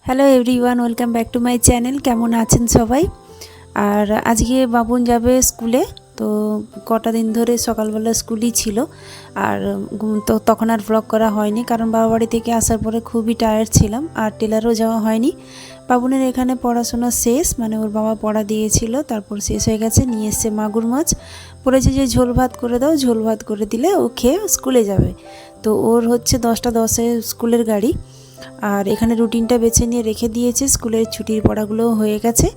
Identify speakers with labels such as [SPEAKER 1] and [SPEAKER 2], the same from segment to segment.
[SPEAKER 1] Hello everyone, welcome back to my channel. কেমন আছেন সবাই? আর আজকে বাবুন যাবে স্কুলে, তো কটা দিন ধরে সকালবেলা স্কুলই ছিল। আর তো তখন আর ব্লগ করা হয়নি, কারণ বাবা বাড়ি থেকে আসার পরে খুবই টায়ার্ড ছিলাম, আর টেলারও যাওয়া হয়নি। বাবুনের এখানে পড়াশোনা শেষ, মানে ওর বাবা পড়া দিয়েছিল, তারপর শেষ হয়ে গেছে। নিয়ে এসছে মাগুর মাছ, বলেছে যে ঝোল ভাত করে দাও, ঝোল ভাত করে দিলে ও খেয়ে স্কুলে যাবে। তো ওর হচ্ছে 10টা 10-এ স্কুলের গাড়ি। আর এখানে রুটিনটা বেছে নিয়ে রেখে দিয়েছে, স্কুলের ছুটির পড়াগুলোও হয়ে গেছে।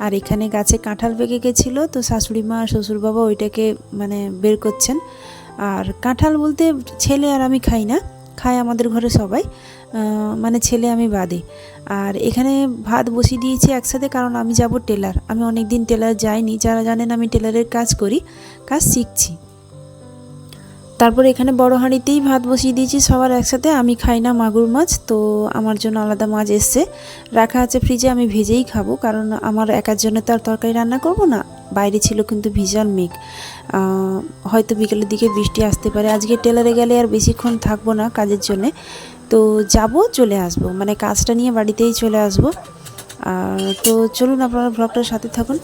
[SPEAKER 1] আর এখানে গাছে কাঁঠাল পেকে গেছিলো, তো শাশুড়ি মা আর শ্বশুর বাবা ওইটাকে মানে বের করছেন। আর কাঁঠাল বলতে ছেলে আর আমি খাই না, খায় আমাদের ঘরে সবাই, মানে ছেলে আমি বাদে। আর এখানে ভাত বসিয়ে দিয়েছি একসাথে, কারণ আমি যাব টেলার। আমি অনেক দিন টেলার যাইনি, যারা জানেন আমি টেলারের কাজ করি, কাজ শিখছি। তারপর এখানে বড় হাঁড়িতেই ভাত বসিয়ে দিয়েছি সবার একসাথে। আমি খাই না মাগুর মাছ, তো আমার জন্য আলাদা মাছ এসছে, রাখা আছে ফ্রিজে। আমি ভেজেই খাবো, কারণ আমার একার জন্য তো আর তরকারি রান্না করব না। বাইরে ছিল কিন্তু ভীষণ মেঘ, হয়তো বিকেলের দিকে বৃষ্টি আসতে পারে। আজকে টেলারে গেলে আর বেশিক্ষণ থাকবো না কাজের জন্যে, তো যাব, চলে আসব, মানে কাজটা নিয়ে বাড়িতেই চলে আসব। তো চলুন আপনারা ব্লগটার সাথে থাকুন।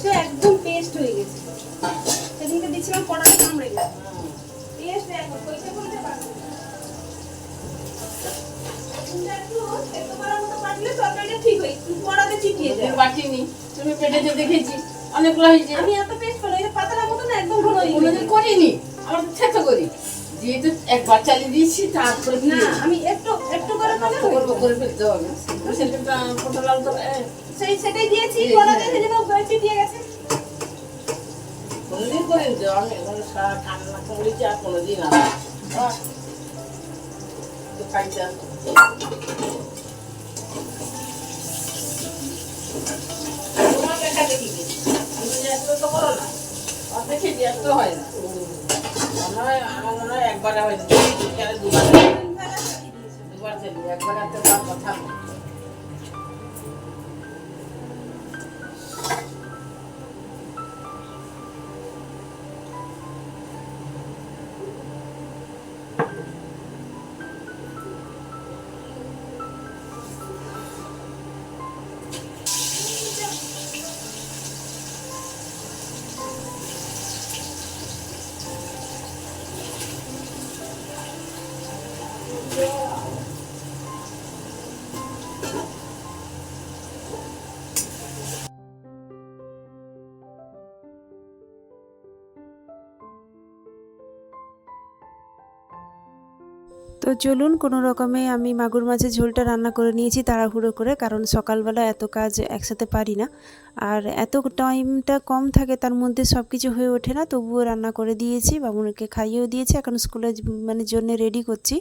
[SPEAKER 2] সে একদম পেস্ট হয়ে গেছে। সেদিনকে দিচ্ছিলাম কড়াতে কামড়ে গেছে। পেস্ট একদম কইতে বলতে পারবো না। একটু করার মতো পারলে তরকারিটা ঠিক হয়, কড়াতে চিটিয়ে যায়।
[SPEAKER 3] বাটিনি তুমি পেটেতে দেখেছি অনেকগুলো হয়েছে।
[SPEAKER 2] আমি এত পেস্ট করে পাতলা মতো না, একদম ঘন হয়ে
[SPEAKER 3] কোনোদিন করিনি, আমার তো থেতো করি, যেহেতু একবার চালিয়ে দিয়েছি তারপরে
[SPEAKER 2] না, আমি একটু একটু করে
[SPEAKER 3] করবো করে ফেলতে হবে। সেটা পটল আলু তো
[SPEAKER 2] সেটাই দিয়েছি কড়াতে, সেজন্য চিটিয়ে গেছে।
[SPEAKER 3] কোনোদিন করিনি তো আমি, এখন সারা ঠান্ডা করেছি আর কোনোদিন তো খাইতে তোমার দেখা দেখি তুমি ব্যস্ত তো করো না, অর্ধেকে ব্যস্ত হয় না। আমার মনে হয় একবার হয়নি, দুবার চালি, একবার একটা কথা।
[SPEAKER 1] তো চলুন, কোনো রকমে আমি মাগুর মাছের ঝোলটা রান্না করে নিয়েছি তাড়াহুড়ো করে, কারণ সকালবেলা এত কাজ একসাথে পারি না, আর এত টাইমটা কম থাকে, তার মধ্যে সব কিছু হয়ে ওঠে না। তবুও রান্না করে দিয়েছি, বাবুকে খাইয়েও দিয়েছি। এখন স্কুলে মানে জন্য রেডি করছি,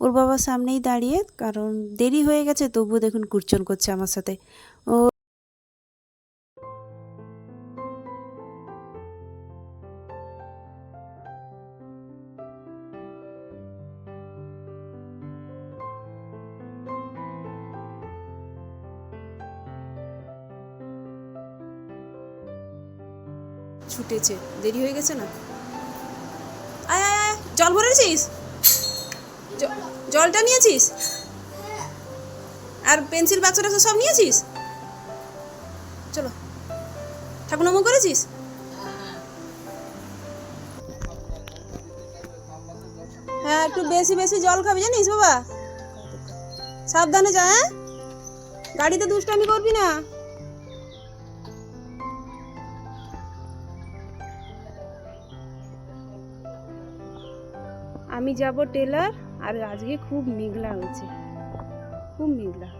[SPEAKER 1] ওর বাবার সামনেই দাঁড়িয়ে, কারণ দেরি হয়ে গেছে। তবুও দেখুন কুরচন করছে আমার সাথে। ও ছুটেছে, দেরি হয়ে গেছে না। আয় আয় আয়, জল ভরেছিস? জলটা নিয়েছিস? আর পেন্সিল বাক্সটা সব নিয়েছিস? চলো, ঠাকুর নমো করেছিস?
[SPEAKER 2] হ্যাঁ একটু বেশি বেশি জল খাবি জানিস বাবা, সাবধানে যা। হ্যাঁ গাড়িতে দুষ্টামি করবি না। আমি যাব টেলার, আর আজকে খুব মেঘলা হয়েছে, খুব মেঘলা।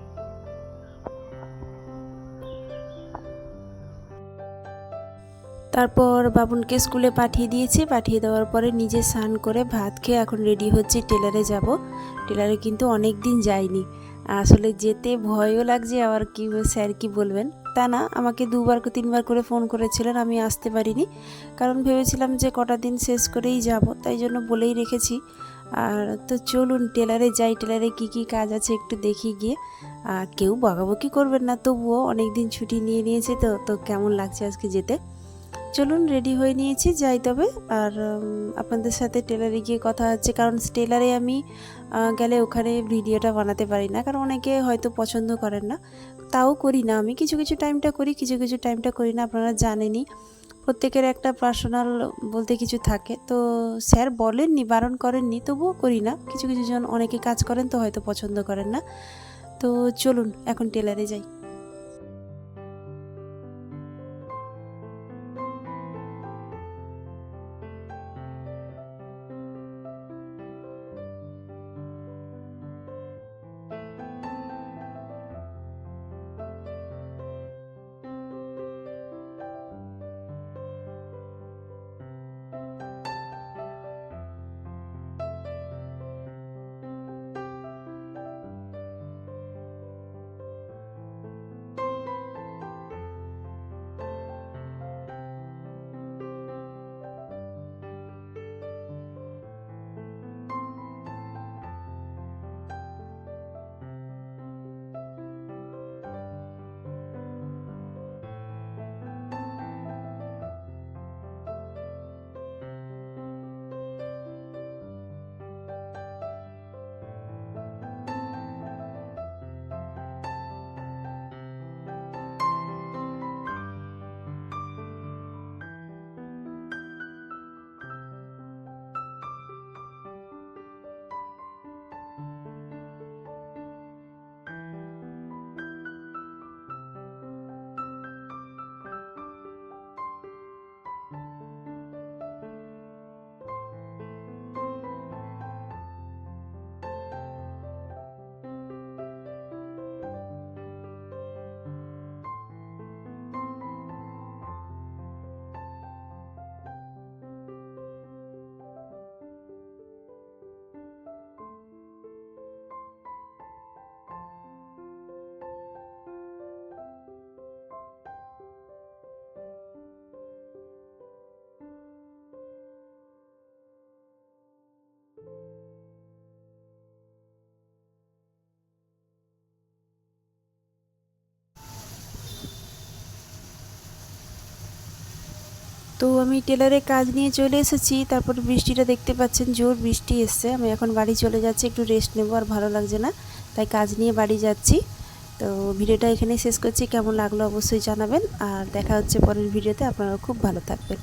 [SPEAKER 1] তারপর বাবুনকে স্কুলে পাঠিয়ে দিয়েছি, পাঠিয়ে দেওয়ার পরে নিজে স্নান করে ভাত খেয়ে এখন রেডি হচ্ছি টেলারে যাব। টেলারে কিন্তু অনেক দিন যাইনি, আসলে যেতে ভয়ও লাগছে, আবার কি স্যার কি বলবেন তা না, আমাকে 2-3 বার করে ফোন করেছিলেন, আমি আসতে পারিনি, কারণ ভেবেছিলাম যে কটা দিন শেষ করেই যাব, তাই জন্য বলেই রেখেছি। আর তো চলুন টেলারে যাই, টেলারে কি কি কাজ আছে একটু দেখি গিয়ে। কেউ বকাবকি করবেন না, তবুও অনেক দিন ছুটি নিয়ে নিয়েছে, তো কেমন লাগছে আজকে যেতে। চলুন রেডি হয়ে নিয়েছি, যাই তবে। আর আপনাদের সাথে টেলারে গিয়ে কথা হচ্ছে, কারণ টেলারে আমি গেলে ওখানে ভিডিওটা বানাতে পারি না, কারণ অনেকে হয়তো পছন্দ করেন না, তাও করি না আমি। কিছু কিছু টাইমটা করি, কিছু কিছু টাইমটা করি না, আপনারা জানেনই প্রত্যেকের একটা পার্সোনাল বলতে কিছু থাকে। তো স্যার বলেননি, বারণ করেননি, তবুও করি না। কিছু কিছু জন অনেকে কাজ করেন তো হয়তো পছন্দ করেন না। তো চলুন এখন টেলারে যাই। তো আমি টেলারে কাজ নিয়ে চলে এসেছি। তারপর বৃষ্টিটা দেখতে পাচ্ছেন, জোর বৃষ্টি এসছে। আমি এখন বাড়ি চলে যাচ্ছি, একটু রেস্ট নেবো, আর ভালো লাগছে না, তাই কাজ নিয়ে বাড়ি যাচ্ছি। তো ভিডিওটা এখানেই শেষ করছি, কেমন লাগলো অবশ্যই জানাবেন, আর দেখা হচ্ছে পরের ভিডিওতে। আপনারা খুব ভালো থাকবেন।